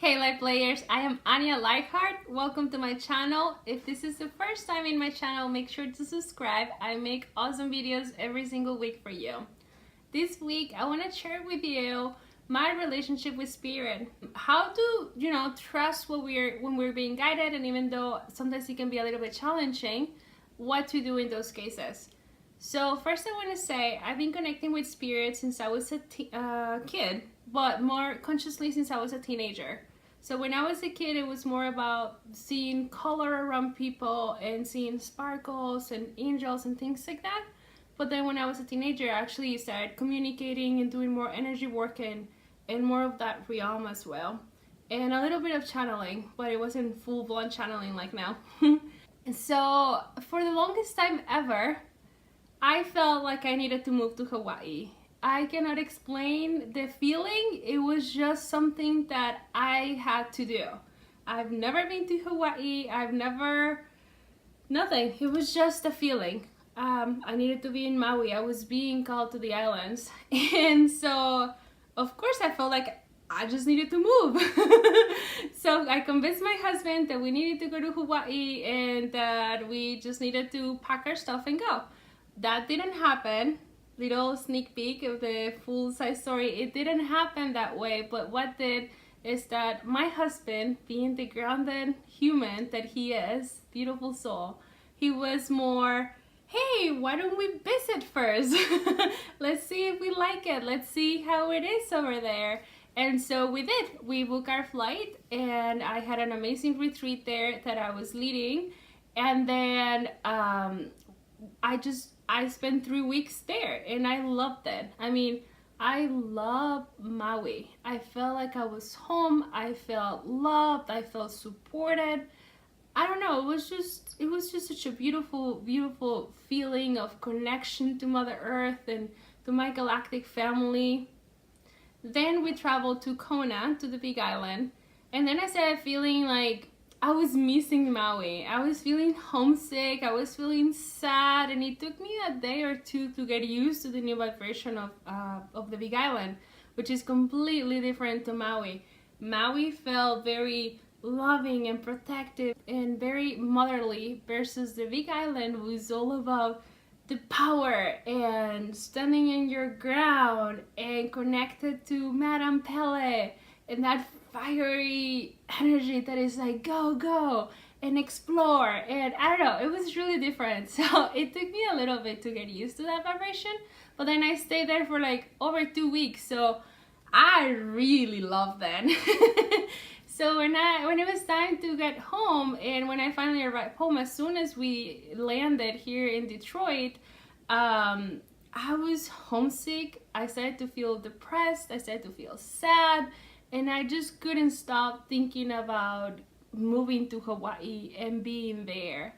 Hey Lightplayers, I am Anya Lifeheart. Welcome to my channel. If this is the first time in my channel, make sure to subscribe. I make awesome videos every single week for you. This week, I want to share with you my relationship with spirit. How to, trust when we're being guided, and even though sometimes it can be a little bit challenging, what to do in those cases. So first I want to say I've been connecting with spirit since I was a kid, but more consciously since I was a teenager. So when I was a kid, it was more about seeing color around people and seeing sparkles and angels and things like that. But then when I was a teenager, I actually started communicating and doing more energy work and more of that realm as well. And a little bit of channeling, but it wasn't full-blown channeling like now. And so for the longest time ever, I felt like I needed to move to Hawaii. I cannot explain the feeling. It was just something that I had to do. I've never been to Hawaii. Nothing. It was just a feeling. I needed to be in Maui. I was being called to the islands. And so, of course, I felt like I just needed to move. So I convinced my husband that we needed to go to Hawaii and that we just needed to pack our stuff and go. That didn't happen. Little sneak peek of the full-size story. It didn't happen that way, but what did is that my husband, being the grounded human that he is, beautiful soul, he was more, hey, why don't we visit first? Let's see if we like it. Let's see how it is over there. And so we did. We booked our flight, and I had an amazing retreat there that I was leading. And then I spent 3 weeks there and I loved it. I mean, I love Maui. I felt like I was home. I felt loved. I felt supported. I don't know, it was just such a beautiful feeling of connection to Mother Earth and to my galactic family. Then we traveled to Kona, to the Big Island, and then I started feeling like I was missing Maui. I was feeling homesick, I was feeling sad, and it took me a day or two to get used to the new vibration of the Big Island, which is completely different to Maui. Maui felt very loving and protective and very motherly, versus the Big Island was all about the power and standing in your ground and connected to Madame Pele and that fiery energy that is like go and explore, and I don't know, it was really different. So it took me a little bit to get used to that vibration, but then I stayed there for like over 2 weeks, so I really loved that. So when it was time to get home, and when I finally arrived home, as soon as we landed here in Detroit, I was homesick. I started to feel depressed, I started to feel sad, and I just couldn't stop thinking about moving to Hawaii and being there.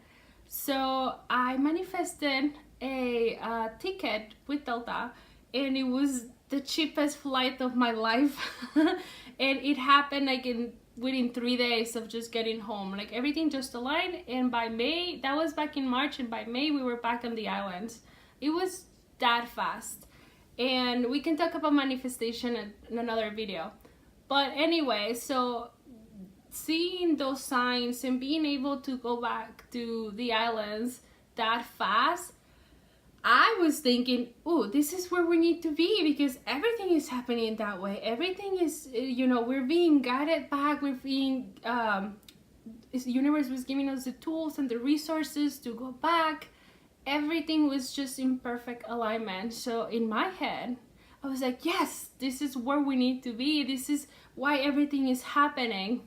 So I manifested a ticket with Delta, and it was the cheapest flight of my life. And it happened like within 3 days of just getting home. Like everything just aligned, and by May, that was back in March, and by May we were back on the islands. It was that fast. And we can talk about manifestation in another video. But anyway, so seeing those signs and being able to go back to the islands that fast, I was thinking, oh, this is where we need to be, because everything is happening that way. Everything is, we're being guided back. We're being, the universe was giving us the tools and the resources to go back. Everything was just in perfect alignment. So in my head, I was like, yes, this is where we need to be. This is why everything is happening.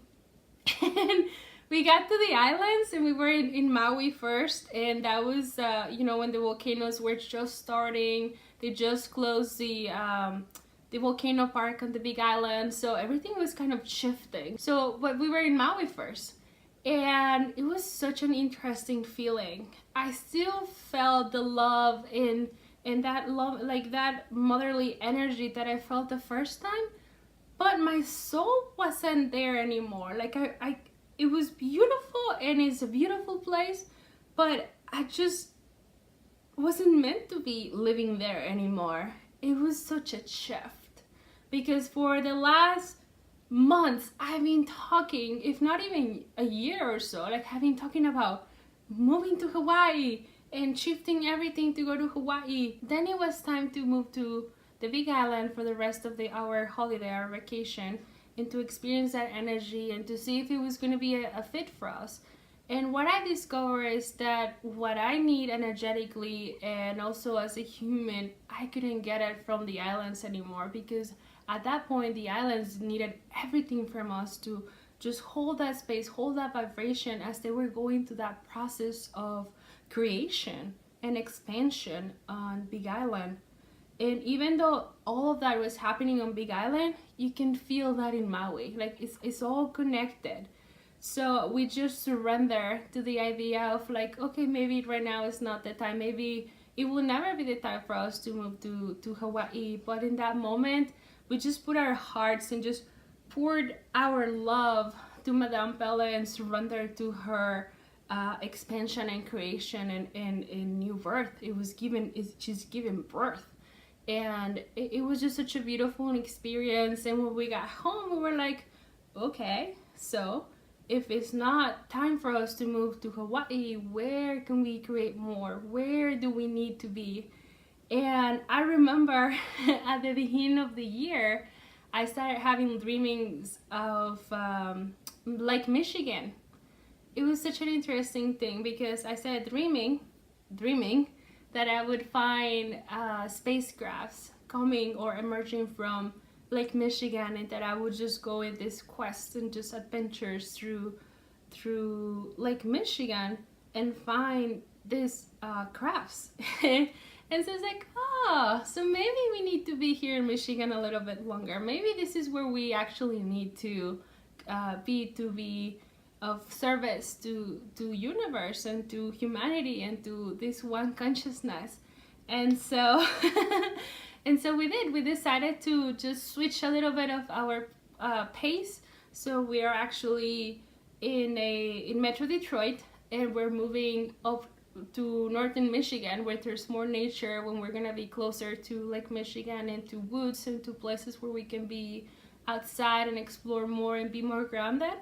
And we got to the islands, and we were in Maui first, and that was, when the volcanoes were just starting. They just closed the volcano park on the Big Island, so everything was kind of shifting. But we were in Maui first, and it was such an interesting feeling. I still felt the love and that love, like that motherly energy that I felt the first time, but my soul wasn't there anymore. Like it was beautiful, and it's a beautiful place, but I just wasn't meant to be living there anymore. It was such a shift, because for the last months I've been talking, if not even a year or so, like I've been talking about moving to Hawaii and shifting everything to go to Hawaii. Then it was time to move to the Big Island for the rest of our holiday, our vacation, and to experience that energy and to see if it was going to be a fit for us. And what I discovered is that what I need energetically and also as a human, I couldn't get it from the islands anymore, because at that point the islands needed everything from us to just hold that space, hold that vibration as they were going through that process of creation and expansion on Big Island. And even though all of that was happening on Big Island, you can feel that in Maui. Like it's all connected. So we just surrender to the idea of like, okay, maybe right now is not the time. Maybe it will never be the time for us to move to Hawaii. But in that moment, we just put our hearts and just poured our love to Madame Pele and surrendered to her expansion and creation and new birth. She's given birth. And it was just such a beautiful experience. And when we got home, we were like, okay, so if it's not time for us to move to Hawaii, where can we create more? Where do we need to be? And I remember at the beginning of the year, I started having dreamings of Lake Michigan. It was such an interesting thing because I started dreaming that I would find spacecrafts coming or emerging from Lake Michigan, and that I would just go in this quest and just adventures through Lake Michigan and find these crafts. And so it's like, so maybe we need to be here in Michigan a little bit longer. Maybe this is where we actually need to be of service to universe and to humanity and to this one consciousness. And so and so we decided to just switch a little bit of our pace. So we are actually in Metro Detroit, and we're moving up to northern Michigan, where there's more nature, when we're gonna be closer to Lake Michigan and to woods and to places where we can be outside and explore more and be more grounded.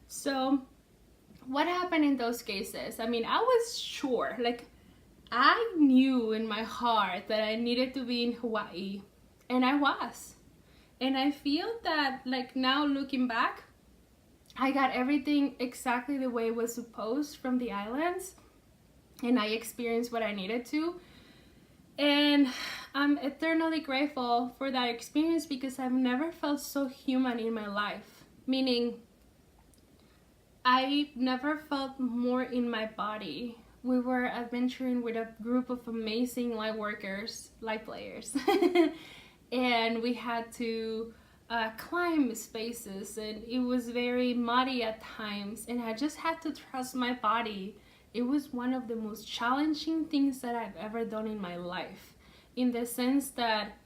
So what happened in those cases? I mean, I was sure, like I knew in my heart that I needed to be in Hawaii, and I was. And I feel that, like, now looking back, I got everything exactly the way it was supposed from the islands, and I experienced what I needed to. And I'm eternally grateful for that experience, because I've never felt so human in my life. Meaning, I never felt more in my body. We were adventuring with a group of amazing light workers, Lightplayers. And we had to climb spaces, and it was very muddy at times, and I just had to trust my body. It was one of the most challenging things that I've ever done in my life, in the sense that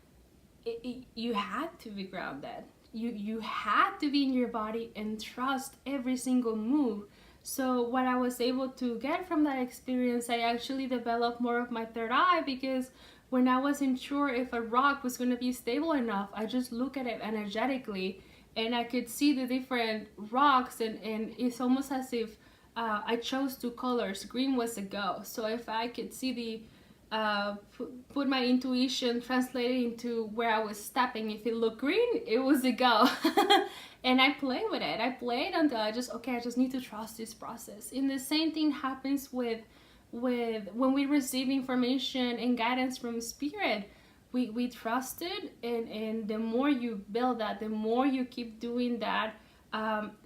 you had to be grounded. You had to be in your body and trust every single move. So what I was able to get from that experience, I actually developed more of my third eye, because when I wasn't sure if a rock was going to be stable enough, I just look at it energetically, and I could see the different rocks, and it's almost as if I chose two colors. Green was a go. So if I could see the put my intuition translated into where I was stepping, if it looked green, it was a go. And I played with it. I played until I just need to trust this process. And the same thing happens with when we receive information and guidance from spirit. We trust it, and the more you build that, the more you keep doing that,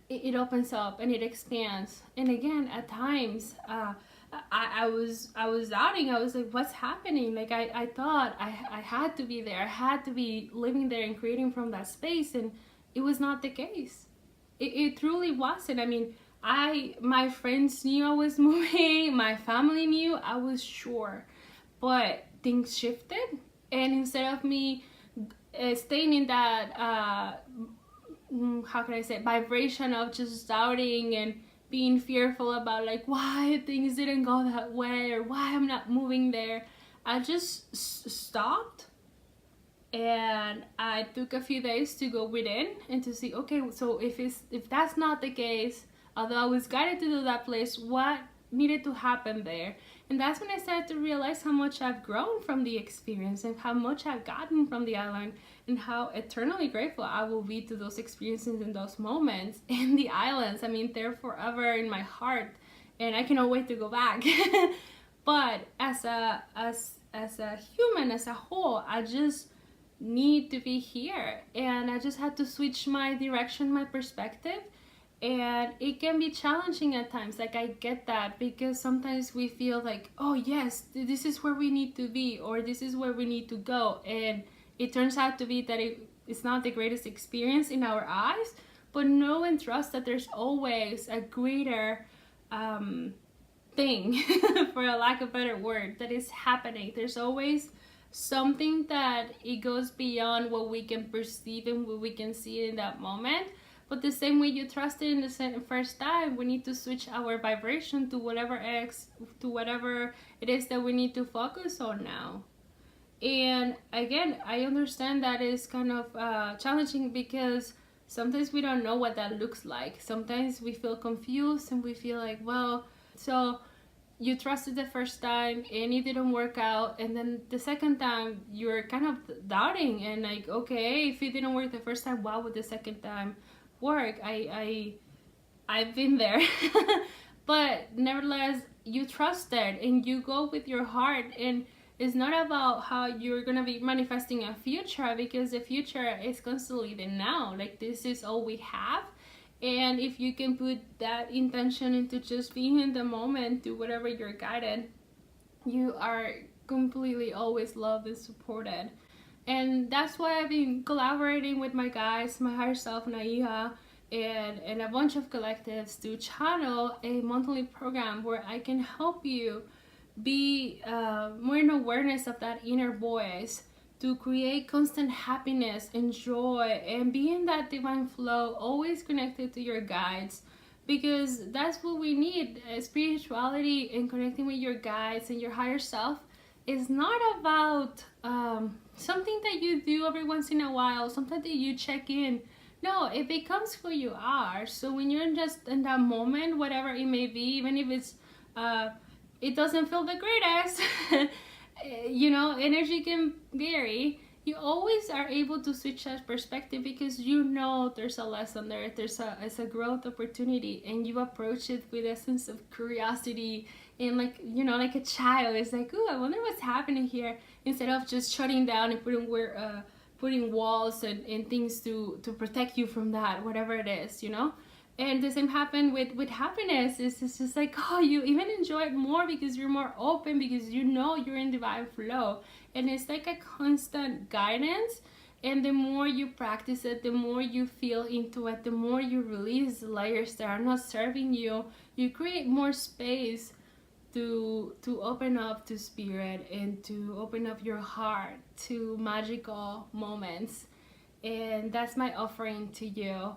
it opens up and it expands. And again, at times I was doubting. I was like, what's happening? Like I thought I had to be there. I had to be living there and creating from that space, and it was not the case. It truly wasn't. I mean, my friends knew I was moving, my family knew, I was sure, but things shifted, and instead of me staying in that how can I say, vibration of just doubting and being fearful about like why things didn't go that way or why I'm not moving there, I just stopped And I took a few days to go within and to see, okay, so if that's not the case, although I was guided to do that place, what needed to happen there? And that's when I started to realize how much I've grown from the experience and how much I've gotten from the island, and how eternally grateful I will be to those experiences and those moments in the islands. I mean, they're forever in my heart, and I cannot wait to go back. But as a human, as a whole, I just need to be here, and I just had to switch my direction, my perspective. And it can be challenging at times, like I get that, because sometimes we feel like, oh yes, this is where we need to be, or this is where we need to go, and it turns out to be that it's not the greatest experience in our eyes. But know and trust that there's always a greater thing for a lack of a better word, that is happening. There's always something that it goes beyond what we can perceive and what we can see in that moment. But the same way you trusted in the first time, we need to switch our vibration to whatever it is that we need to focus on now. And again, I understand that is kind of challenging, because sometimes we don't know what that looks like. Sometimes we feel confused and we feel like, well, so you trusted the first time and it didn't work out, and then the second time you're kind of doubting and like, okay, if it didn't work the first time, why would the second time work? I've been there. But nevertheless, you trusted and you go with your heart, and it's not about how you're gonna be manifesting a future, because the future is constantly the now. Like, this is all we have. And if you can put that intention into just being in the moment, do whatever you're guided, you are completely always loved and supported. And that's why I've been collaborating with my guys, my higher self, Naiha, and a bunch of collectives to channel a monthly program where I can help you be more in awareness of that inner voice, to create constant happiness and joy, and be in that divine flow, always connected to your guides, because that's what we need. Spirituality and connecting with your guides and your higher self is not about something that you do every once in a while, something that you check in. No, it becomes who you are. So when you're just in that moment, whatever it may be, even if it's it doesn't feel the greatest, you know, energy can vary. You always are able to switch that perspective, because you know there's a lesson there, it's a growth opportunity, and you approach it with a sense of curiosity, and like, you know, like a child. It's like, oh, I wonder what's happening here, instead of just shutting down and putting walls and things to protect you from that, whatever it is, you know. And the same happened with happiness. It's just like, oh, you even enjoy it more because you're more open, because you know you're in divine flow. And it's like a constant guidance. And the more you practice it, the more you feel into it, the more you release the layers that are not serving you. You create more space to open up to spirit, and to open up your heart to magical moments. And that's my offering to you.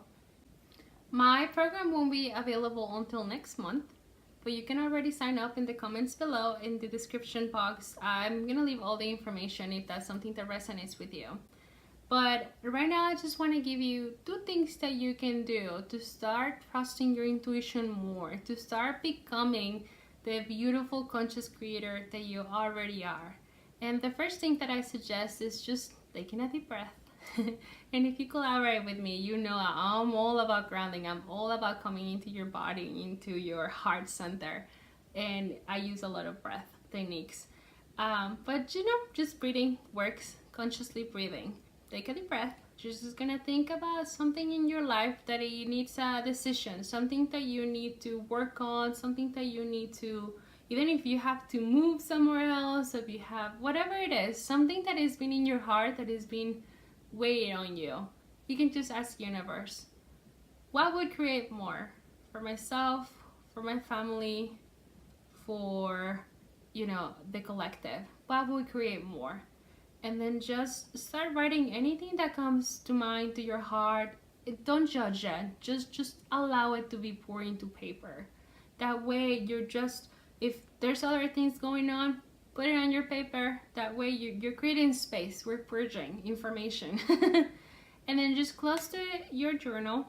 My program won't be available until next month, but you can already sign up in the comments below in the description box. I'm gonna leave all the information if that's something that resonates with you. But right now, I just want to give you 2 things that you can do to start trusting your intuition more, to start becoming the beautiful conscious creator that you already are. And the first thing that I suggest is just taking a deep breath. And if you collaborate with me, you know I'm all about grounding. I'm all about coming into your body, into your heart center. And I use a lot of breath techniques. But you know, just breathing works. Consciously breathing. Take a deep breath. You're just gonna think about something in your life that it needs a decision, something that you need to work on, something that you need to, even if you have to move somewhere else, if you have whatever it is, something that has been in your heart, that has been weighing on you. You can just ask universe, what would create more for myself, for my family, for, you know, the collective? What would create more? And then just start writing anything that comes to mind, to your heart. Don't judge it. Just allow it to be poured into paper. That way you're just, if there's other things going on, Put it on your paper. That way you're creating space. We're purging information. And then just close your journal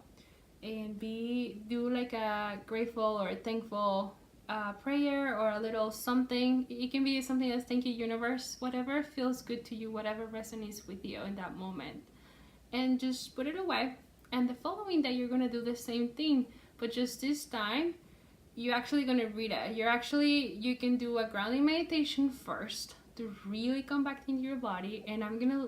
and do like a grateful or thankful prayer or a little something. It can be something that's thank you universe, whatever feels good to you, whatever resonates with you in that moment. And just put it away. And the following day you're gonna do the same thing, but just this time you're actually gonna read it. You can do a grounding meditation first to really come back into your body. And I'm gonna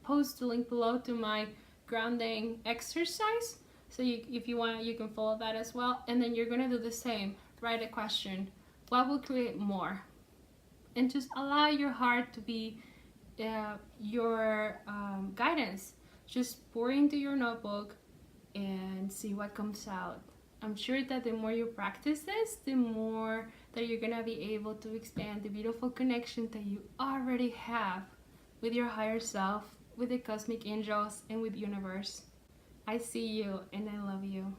post the link below to my grounding exercise. So if you want, you can follow that as well. And then you're gonna do the same. Write a question. What will create more? And just allow your heart to be your guidance. Just pour into your notebook and see what comes out. I'm sure that the more you practice this, the more that you're gonna be able to expand the beautiful connection that you already have with your higher self, with the cosmic angels, and with the universe. I see you and I love you.